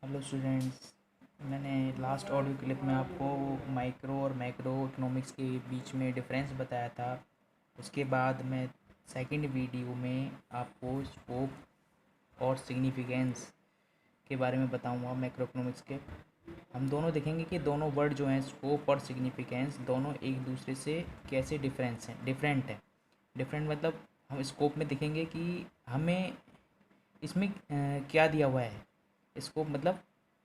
Hello students. मैंने last audio clip में आपको माइक्रो और मैक्रो इकोनॉमिक्स के बीच में डिफरेंस बताया था। उसके बाद मैं सेकंड वीडियो में आपको स्कोप और सिग्निफिकेंस के बारे में बताऊंगा मैक्रो इकोनॉमिक्स के। हम दोनों देखेंगे कि दोनों वर्ड जो हैं स्कोप और सिग्निफिकेंस दोनों एक दूसरे से कैसे डिफरेंट है। डिफरेंट मतलब हम स्कोप में देखेंगे कि हमें इसमें क्या दिया हुआ है। स्कोप मतलब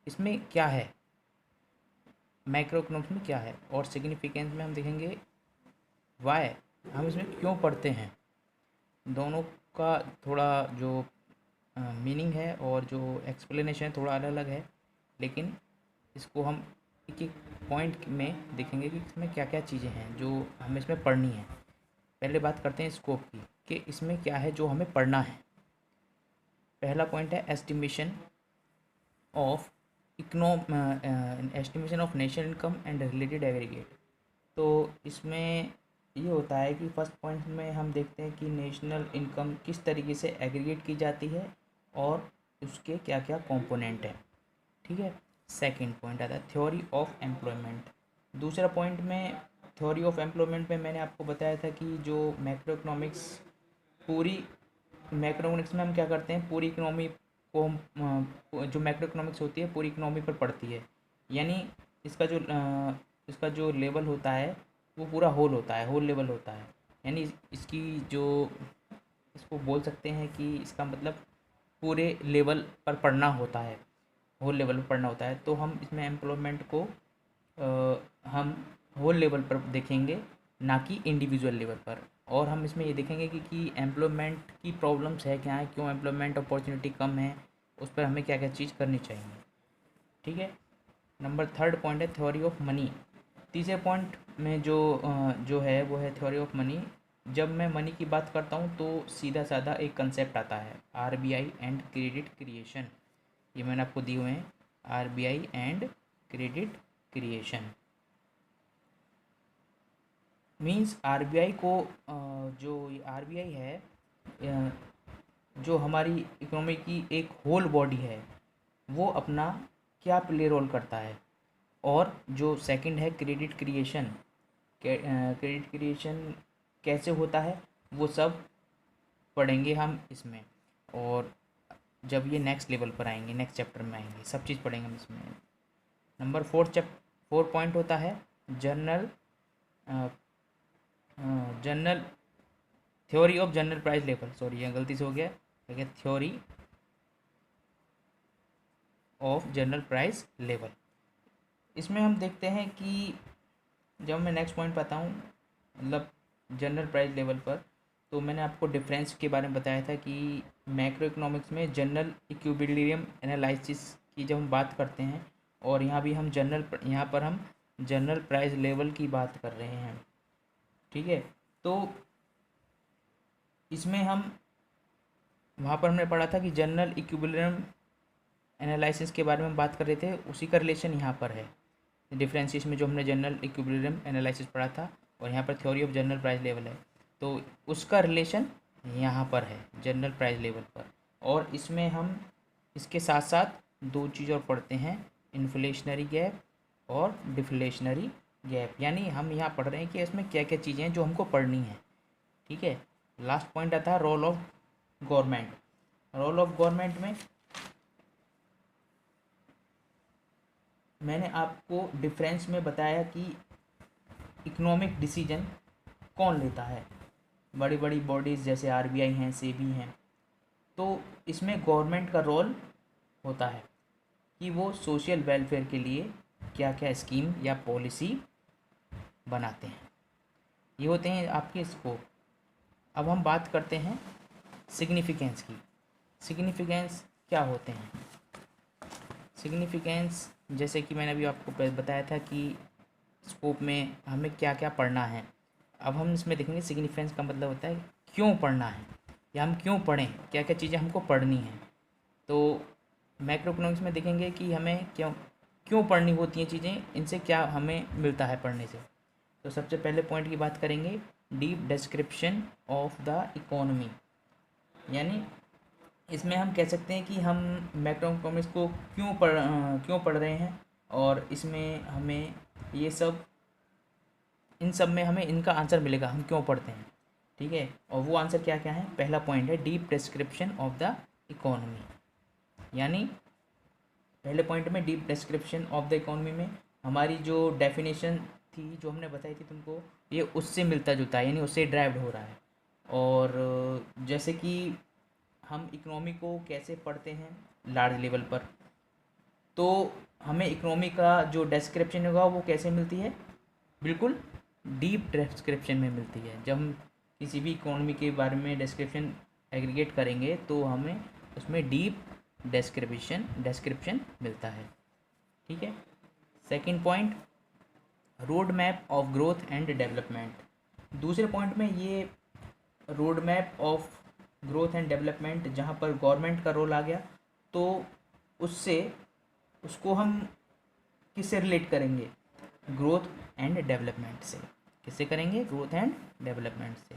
इसमें क्या है, मैक्रो इकोनॉमिक्स में क्या है, और सिग्निफिकेंस में हम देखेंगे वाई, हम इसमें क्यों पढ़ते हैं। दोनों का थोड़ा जो मीनिंग है और जो एक्सप्लेनेशन है थोड़ा अलग अलग है, लेकिन इसको हम एक एक पॉइंट में देखेंगे कि इसमें क्या क्या चीज़ें हैं जो हमें इसमें पढ़नी है। पहले बात करते हैं स्कोप की कि इसमें क्या है जो हमें पढ़ना है। पहला पॉइंट है estimation of estimation of national income and related aggregate. तो इसमें ये होता है कि फर्स्ट पॉइंट में हम देखते हैं कि नेशनल इनकम किस तरीके से एग्रीगेट की जाती है और उसके क्या क्या कंपोनेंट हैं। ठीक है। सेकंड पॉइंट आता है थ्योरी ऑफ एम्प्लॉयमेंट। दूसरा पॉइंट में थ्योरी ऑफ एम्प्लॉयमेंट में मैंने आपको बताया था कि जो मैक्रो इकोनॉमिक्स पूरी मैक्रोइकॉनॉमिक्स में हम क्या करते हैं, पूरी इकोनॉमी को हम जो मैक्रो इकोनॉमिक्स होती है पूरी इकोनॉमी पर पड़ती है। यानी इसका जो इसका जो लेवल होता है वो पूरा होल होता है, होल लेवल होता है। यानी इसकी जो इसको बोल सकते हैं कि इसका मतलब पूरे लेवल पर पढ़ना होता है, होल लेवल पर पढ़ना होता है। तो हम इसमें एम्प्लॉयमेंट को हम होल लेवल पर देखेंगे, ना कि इंडिविजुअल लेवल पर। और हम इसमें ये देखेंगे कि एम्प्लॉयमेंट की प्रॉब्लम्स है क्या है, क्यों एम्प्लॉयमेंट अपॉर्चुनिटी कम है, उस पर हमें क्या क्या चीज़ करनी चाहिए। ठीक है। नंबर थर्ड पॉइंट है थ्योरी ऑफ मनी। तीसरे पॉइंट में जो है वो है थ्योरी ऑफ मनी। जब मैं मनी की बात करता हूँ तो सीधा साधा एक कंसेप्ट आता है, आरबीआई एंड क्रेडिट क्रिएशन। ये मैंने आपको दिए हुए हैं, RBI and credit creation. Means RBI को जो आरबीआई है जो हमारी इकोनॉमी की एक होल बॉडी है, वो अपना क्या प्ले रोल करता है। और जो सेकंड है क्रेडिट क्रिएशन, क्रेडिट क्रिएशन कैसे होता है वो सब पढ़ेंगे हम इसमें। और जब ये नेक्स्ट लेवल पर आएंगे, नेक्स्ट चैप्टर में आएंगे, सब चीज़ पढ़ेंगे हम इसमें। नंबर फोर पॉइंट होता है journal general theory of general price level. Sorry, ये गलती से हो गया, ठीक है, theory of general price level. इसमें हम देखते हैं कि जब मैं नेक्स्ट पॉइंट पाता हूँ, मतलब जनरल प्राइस लेवल पर, तो मैंने आपको डिफरेंस के बारे में बताया था कि मैक्रो इकोनॉमिक्स में जनरल इक्विलिब्रियम एनालिसिस की जब हम बात करते हैं, और यहाँ पर हम जनरल प्राइस लेवल की बात कर रहे हैं। ठीक है। तो इसमें हम वहाँ पर हमने पढ़ा था कि जनरल इक्विलिब्रियम एनालिसिस के बारे में बात कर रहे थे, उसी का रिलेशन यहाँ पर है। डिफरेंशिएशन में जो हमने जनरल इक्विलिब्रियम एनालिसिस पढ़ा था और यहाँ पर theory of general price level है, तो उसका रिलेशन यहाँ पर है जनरल प्राइस लेवल पर। और इसमें हम इसके साथ साथ दो चीज़ और पढ़ते हैं, इन्फ्लेशनरी गैप और डिफ्लेशनरी गैप। यानी हम यहाँ पढ़ रहे हैं कि इसमें क्या क्या चीज़ें हैं जो हमको पढ़नी है। ठीक है। लास्ट पॉइंट आता है role of government. Role of government में मैंने आपको डिफरेंस में बताया कि इकोनॉमिक डिसीजन कौन लेता है। बड़ी बड़ी बॉडीज़ जैसे आरबीआई हैं, सेबी हैं, तो इसमें गवर्नमेंट का रोल होता है कि वो सोशल वेलफेयर के लिए क्या क्या स्कीम या पॉलिसी बनाते हैं। ये होते हैं आपके स्कोप। अब हम बात करते हैं सिग्निफिकेंस की। सिग्निफिकेंस क्या होते हैं? सिग्निफिकेंस जैसे कि मैंने अभी आपको बताया था कि स्कोप में हमें क्या क्या पढ़ना है। अब हम इसमें देखेंगे सिग्निफिकेंस का मतलब होता है क्यों पढ़ना है, या हम क्यों पढ़ें, क्या क्या चीज़ें हमको पढ़नी हैं। तो मैक्रो इकोनॉमिक्स में देखेंगे कि हमें क्यों क्यों पढ़नी होती हैं चीज़ें, इनसे क्या हमें मिलता है पढ़ने से। तो सबसे पहले पॉइंट की बात करेंगे, deep description of the economy. यानी इसमें हम कह सकते हैं कि हम मैक्रोइकॉनॉमिक्स को क्यों पढ़ रहे हैं, और इसमें हमें ये सब, इन सब में हमें इनका आंसर मिलेगा हम क्यों पढ़ते हैं। ठीक है, और वो आंसर क्या क्या है। पहला पॉइंट है deep description of the economy, यानी पहले पॉइंट में deep description of the economy में हमारी जो डेफिनेशन थी, जो हमने बताई थी तुमको, ये उससे मिलता जुलता है, यानी उससे ड्राइव्ड हो रहा है। और जैसे कि हम इकोनॉमी को कैसे पढ़ते हैं लार्ज लेवल पर, तो हमें इकोनॉमी का जो डिस्क्रिप्शन होगा वो कैसे मिलती है, बिल्कुल डीप डिस्क्रिप्शन में मिलती है। जब हम किसी भी इकोनॉमी के बारे में डिस्क्रिप्शन एग्रीगेट करेंगे तो हमें उसमें डीप डिस्क्रिप्शन मिलता है। ठीक है, second point, road map of growth and development. दूसरे पॉइंट में ये road map of growth and development, जहाँ पर गवर्नमेंट का रोल आ गया, तो उसको हम किससे रिलेट करेंगे, ग्रोथ एंड डेवलपमेंट से। किससे करेंगे, ग्रोथ एंड डेवलपमेंट से।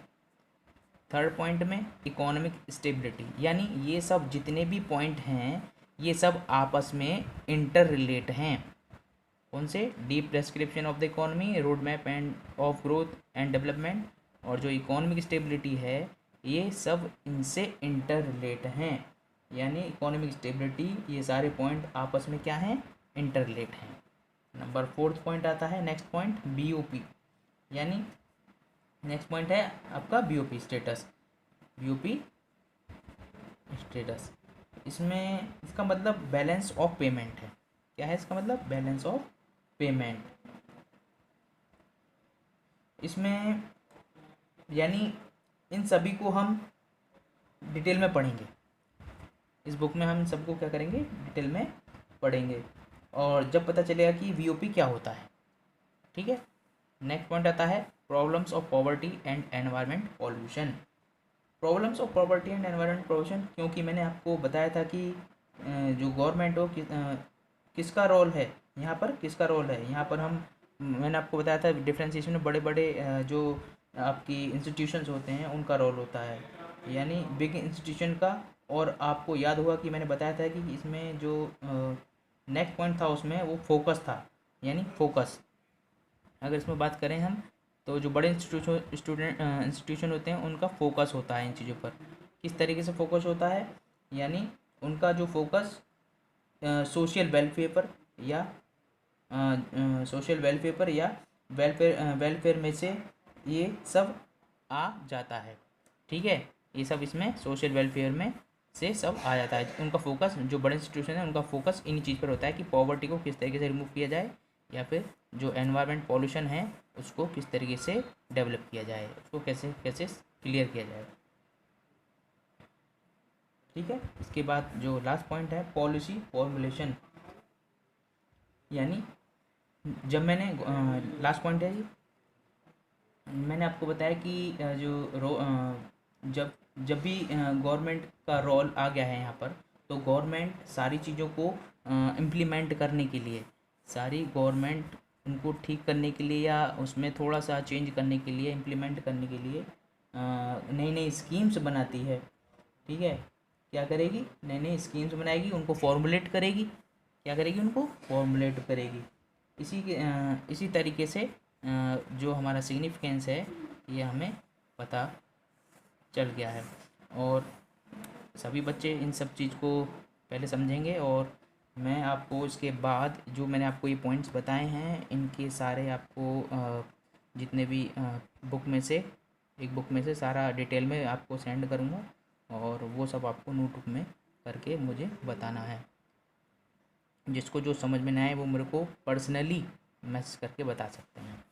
थर्ड पॉइंट में इकोनॉमिक स्टेबिलिटी, यानी ये सब जितने भी पॉइंट हैं ये सब आपस में इंटर रिलेट हैं। कौन से, deep description of the economy, road map end of growth and development, और जो इकोनॉमिक स्टेबिलिटी है ये सब इनसे इंटर रिलेट हैं। यानी इकोनॉमिक स्टेबिलिटी, ये सारे पॉइंट आपस में क्या हैं, इंटर रिलेट हैं। नंबर फोर्थ पॉइंट आता है, नेक्स्ट पॉइंट बीओपी, यानी नेक्स्ट पॉइंट है आपका बीओपी स्टेटस। बीओपी स्टेटस, इसमें इसका मतलब बैलेंस ऑफ पेमेंट है। क्या है इसका मतलब, बैलेंस ऑफ पेमेंट। इसमें यानी इन सभी को हम डिटेल में पढ़ेंगे, इस बुक में हम सबको क्या करेंगे, डिटेल में पढ़ेंगे, और जब पता चलेगा कि वीओपी क्या होता है। ठीक है, नेक्स्ट पॉइंट आता है problems of poverty and environment pollution. Problems of poverty and environment pollution, क्योंकि मैंने आपको बताया था कि जो गवर्नमेंट हो किसका रोल है यहाँ पर, किसका रोल है यहाँ पर, मैंने आपको बताया था डिफ्रेंशिएशन में बड़े बड़े जो आपकी इंस्टीट्यूशंस होते हैं उनका रोल होता है, यानी बिग इंस्टीट्यूशन का। और आपको याद होगा कि मैंने बताया था कि इसमें जो नेक्स्ट पॉइंट था उसमें वो फोकस था, यानी फोकस। अगर इसमें बात करें हम, तो जो बड़े इंस्टीट्यूशन होते हैं उनका फोकस होता है इन चीज़ों पर। किस तरीके से फोकस होता है, यानी उनका जो फोकस सोशल वेलफेयर पर या वेलफेयर में से ये सब आ जाता है। ठीक है, ये सब इसमें सोशल वेलफेयर में से सब आ जाता है। उनका फोकस, जो बड़े इंस्टीट्यूशन है उनका फोकस इन्हीं चीज़ पर होता है कि पॉवर्टी को किस तरीके से रिमूव किया जाए, या फिर जो एनवायरनमेंट पॉल्यूशन है उसको किस तरीके से डेवलप किया जाए, उसको कैसे कैसे क्लियर किया जाए। ठीक है, इसके बाद जो लास्ट पॉइंट है पॉलिसी फॉर्मुलेशन, यानी जब मैंने लास्ट पॉइंट है जी, मैंने आपको बताया कि जब जब भी गवर्नमेंट का रोल आ गया है यहाँ पर, तो गवर्नमेंट सारी चीज़ों को इम्प्लीमेंट करने के लिए, सारी गवर्नमेंट उनको ठीक करने के लिए या उसमें थोड़ा सा चेंज करने के लिए, इम्प्लीमेंट करने के लिए नई नई स्कीम्स बनाती है। ठीक है, क्या करेगी, नई नई स्कीम्स बनाएगी, उनको फॉर्मुलेट करेगी। क्या करेगी, उनको फॉर्मुलेट करेगी। इसी तरीके से जो हमारा सिग्निफिकेंस है ये हमें पता चल गया है, और सभी बच्चे इन सब चीज़ को पहले समझेंगे। और मैं आपको इसके बाद जो मैंने आपको ये पॉइंट्स बताए हैं इनके सारे आपको जितने भी बुक में से, एक बुक में से सारा डिटेल में आपको सेंड करूँगा, और वो सब आपको नोटबुक में करके मुझे बताना है। जिसको जो समझ में ना आए वो मेरे को पर्सनली मैसेज करके बता सकते हैं।